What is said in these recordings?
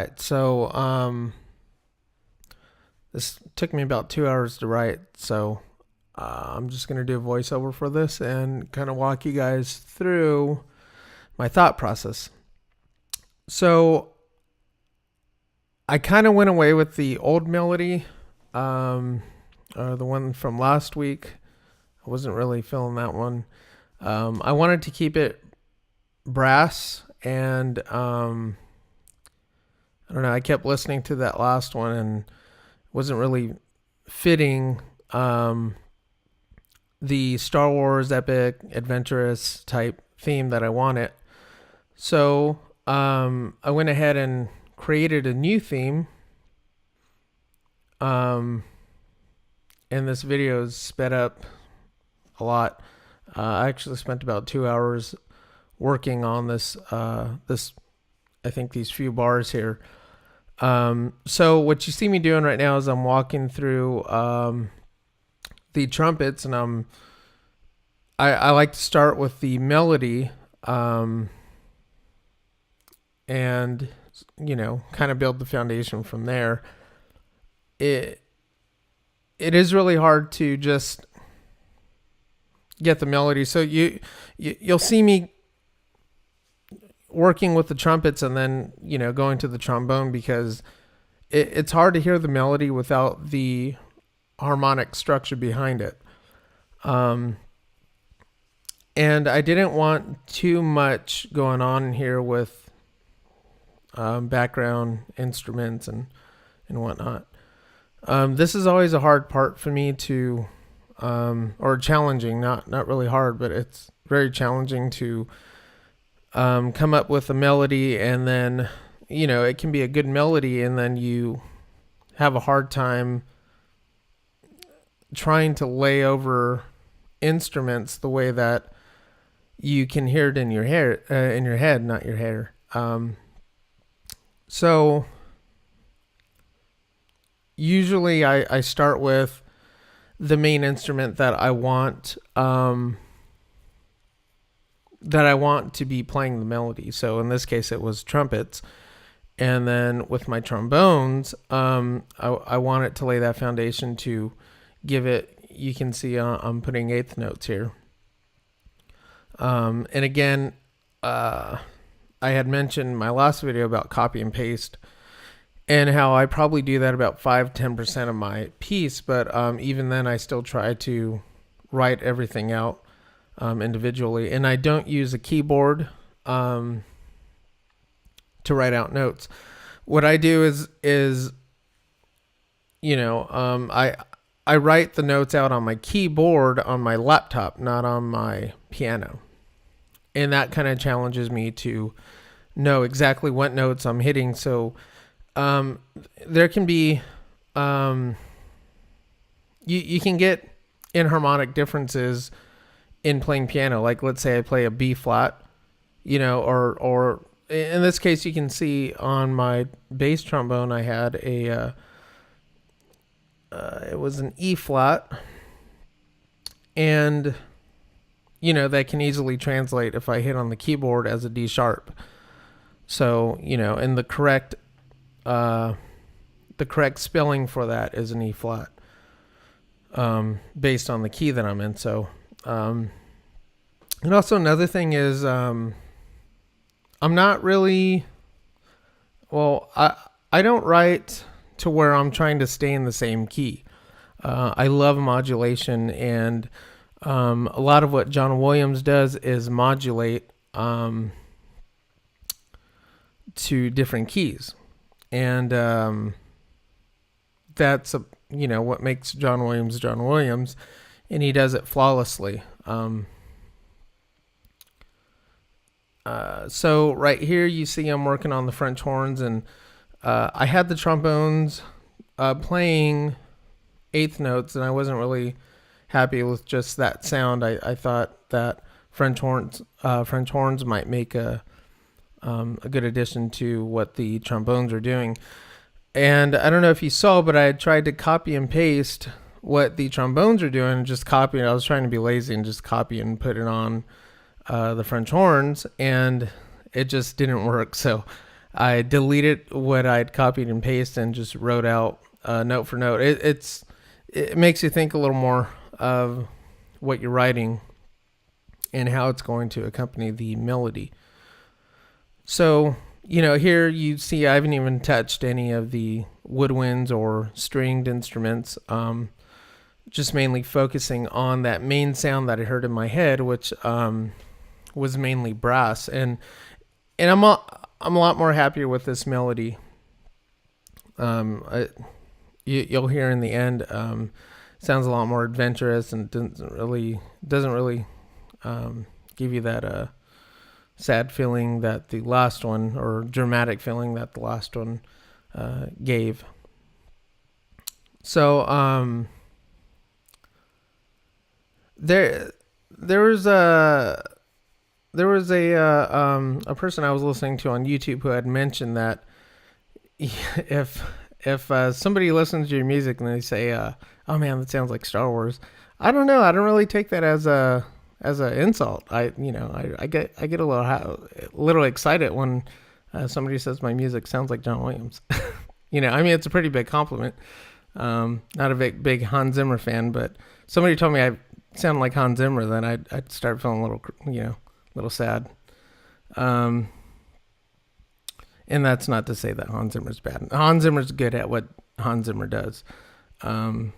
right, so this took me about 2 hours to write, so I'm just going to do a voiceover for this and kind of walk you guys through my thought process. So I kind of went away with the old melody, or the one from last week. I wasn't really feeling that one. I wanted to keep it brass, and I don't know, I kept listening to that last one and wasn't really fitting the Star Wars epic adventurous type theme that I wanted. So I went ahead and created a new theme. And this video is sped up a lot. I actually spent about 2 hours working on this, I think these few bars here. So what you see me doing right now is I'm walking through the trumpets, and I like to start with the melody, and kind of build the foundation from there. It is really hard to just get the melody. So you'll see me working with the trumpets and then, going to the trombone, because it's hard to hear the melody without the harmonic structure behind it. And I didn't want too much going on here with background instruments and whatnot. This is always a hard part for me to, or challenging, not really hard, but it's very challenging to come up with a melody, and then, it can be a good melody, and then you have a hard time trying to lay over instruments the way that you can hear it in your head, not your hair. So usually I start with the main instrument that I want to be playing the melody. So in this case, it was trumpets. And then with my trombones, I want it to lay that foundation to give it, you can see I'm putting eighth notes here. And again, I had mentioned in my last video about copy and paste, and how I probably do that about 5-10% of my piece, but even then I still try to write everything out individually, and I don't use a keyboard to write out notes. What I do is I write the notes out on my keyboard on my laptop, not on my piano, and that kind of challenges me to know exactly what notes I'm hitting. So there can be you can get inharmonic differences in playing piano. Like, let's say I play a B flat, or in this case, you can see on my bass trombone, I had it was an E flat, and that can easily translate if I hit on the keyboard as a D sharp. So, and the correct spelling for that is an E flat, based on the key that I'm in. So, and also another thing is, I'm not really, I don't write to where I'm trying to stay in the same key. I love modulation, and a lot of what John Williams does is modulate to different keys, and that's what makes John Williams, and he does it flawlessly. So right here you see I'm working on the French horns, and I had the trombones playing eighth notes, and I wasn't really happy with just that sound. I thought that French horns might make a good addition to what the trombones are doing. And I don't know if you saw, but I had tried to copy and paste what the trombones are doing, and just copy it. I was trying to be lazy and just copy and put it on the French horns, and it just didn't work. So I deleted what I'd copied and pasted and just wrote out note for note. It makes you think a little more of what you're writing and how it's going to accompany the melody. So, here you see I haven't even touched any of the woodwinds or stringed instruments, just mainly focusing on that main sound that I heard in my head, which was mainly brass. And I'm a lot more happier with this melody. You'll hear in the end, sounds a lot more adventurous and doesn't really give you that sad feeling that the last one, or dramatic feeling that the last one gave. So there was a person I was listening to on YouTube who had mentioned that if somebody listens to your music and they say, "Oh man, that sounds like Star Wars," I don't know. I don't really take that as an insult. I get a little excited when somebody says my music sounds like John Williams. It's a pretty big compliment. Not a big Hans Zimmer fan, but somebody told me I sound like Hans Zimmer, then I'd start feeling a little sad. And that's not to say that Hans Zimmer's bad. Hans Zimmer's good at what Hans Zimmer does. And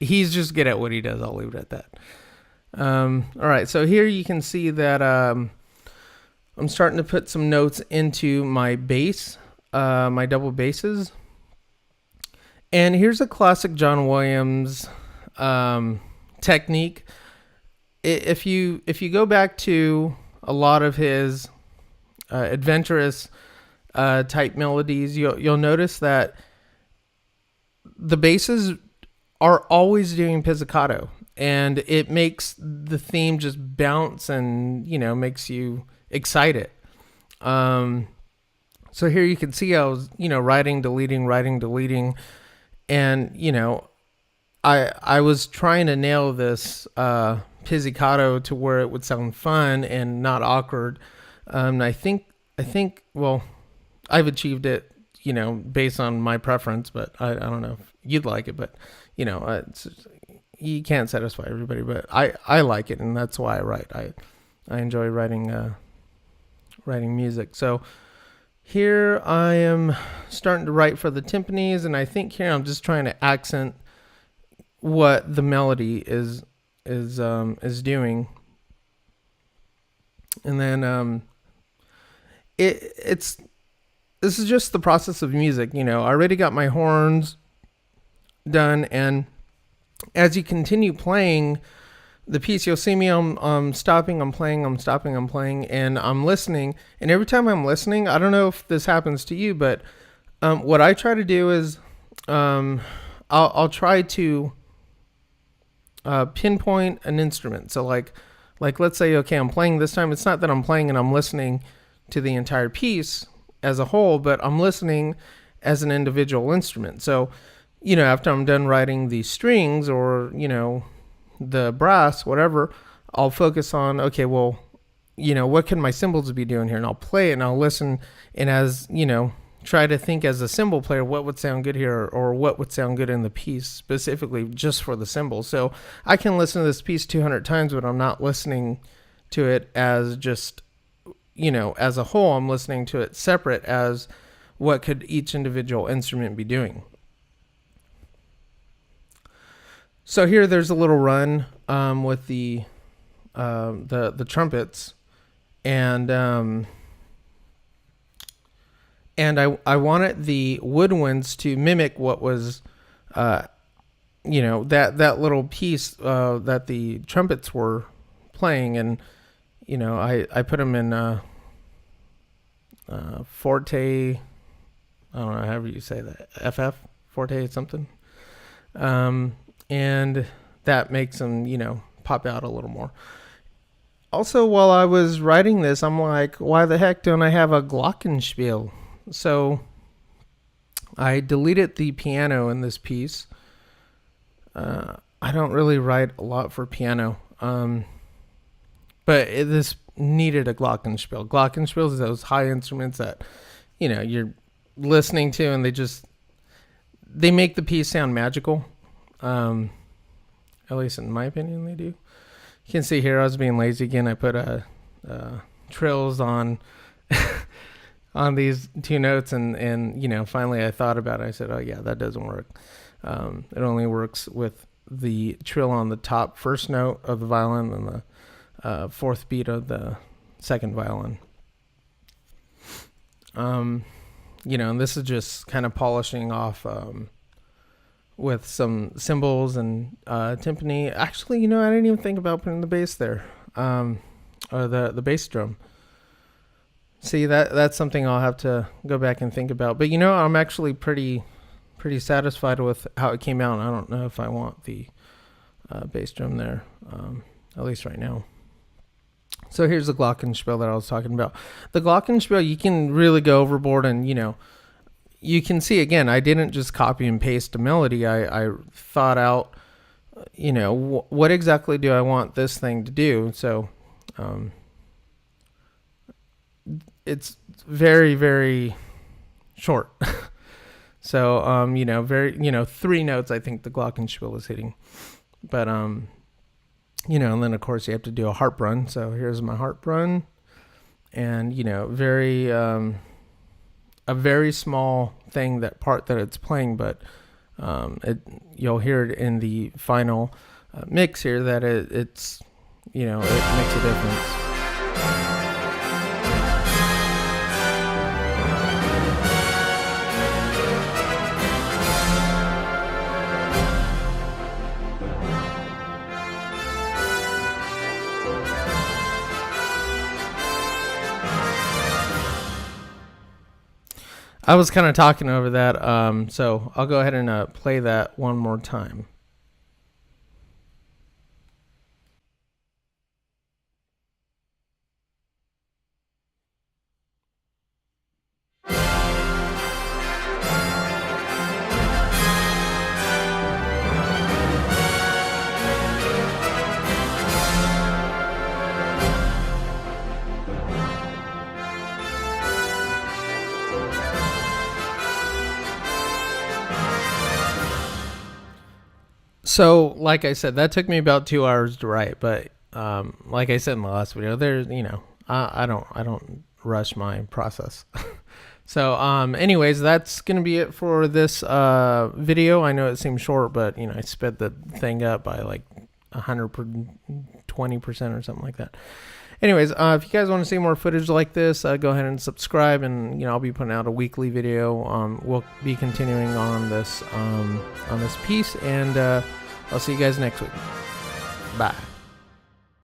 he's just good at what he does. I'll leave it at that. All right. So here you can see that, I'm starting to put some notes into my bass, my double basses. And here's a classic John Williams, technique. If you go back to a lot of his adventurous type melodies, you'll notice that the basses are always doing pizzicato, and it makes the theme just bounce and makes you excited. So here you can see I was writing, deleting, and I was trying to nail this pizzicato to where it would sound fun and not awkward. I think well, I've achieved it, based on my preference, but I don't know if you'd like it, but you can't satisfy everybody, but I like it, and that's why I write. I enjoy writing music. So here I am starting to write for the timpanis, and I think here I'm just trying to accent what the melody is doing. And then this is just the process of music. I already got my horns done, and as you continue playing the piece, you'll see me I'm stopping, I'm playing, I'm stopping, I'm playing, and I'm listening. And every time I'm listening, I don't know if this happens to you, but what I try to do is I'll try to pinpoint an instrument. So like let's say, okay, I'm playing this time. It's not that I'm playing and I'm listening to the entire piece as a whole, but I'm listening as an individual instrument. So, after I'm done writing the strings or, the brass, whatever, I'll focus on, okay, well, what can my cymbals be doing here? And I'll play it and I'll listen. And as, try to think as a cymbal player, what would sound good here, or what would sound good in the piece specifically just for the cymbals. So I can listen to this piece 200 times, but I'm not listening to it as just, as a whole. I'm listening to it separate as what could each individual instrument be doing. So here there's a little run with the trumpets, and I wanted the woodwinds to mimic what was, that little piece that the trumpets were playing, and I put them in forte. I don't know however you say that, FF forte something, and that makes them pop out a little more. Also, while I was writing this, I'm like, why the heck don't I have a Glockenspiel? So I deleted the piano in this piece. I don't really write a lot for piano. But needed a Glockenspiel. Glockenspiel is those high instruments that, you know, you're listening to and they make the piece sound magical. At least in my opinion, they do. You can see here I was being lazy again. I put trills on on these two notes, and you know, finally I thought about it. I said, oh yeah, that doesn't work. It only works with the trill on the top first note of the violin and the fourth beat of the second violin. You know, and this is just kind of polishing off with some cymbals and timpani. Actually, you know, I didn't even think about putting the bass there, or the bass drum. See, that's something I'll have to go back and think about. But you know, I'm actually pretty satisfied with how it came out. I don't know if I want the bass drum there, at least right now. So here's the Glockenspiel that I was talking about. The Glockenspiel, you can really go overboard, and you know, you can see again, I didn't just copy and paste a melody. I thought out, you know, what exactly do I want this thing to do. So it's very, very short. So, you know, three notes I think the Glockenspiel is hitting. But, you know, and then of course you have to do a harp run. So here's my harp run. And, you know, a very small thing, that part that it's playing, but you'll hear it in the final mix here that it's, you know, it makes a difference. I was kind of talking over that, so I'll go ahead and play that one more time. So, like I said, that took me about 2 hours to write, but like I said in the last video, there's, you know, I don't rush my process. So, anyways, that's gonna be it for this video. I know it seems short, but you know, I sped the thing up by like 120% or something like that. Anyways, if you guys want to see more footage like this, go ahead and subscribe, and you know, I'll be putting out a weekly video. We'll be continuing on this piece, and I'll see you guys next week. Bye.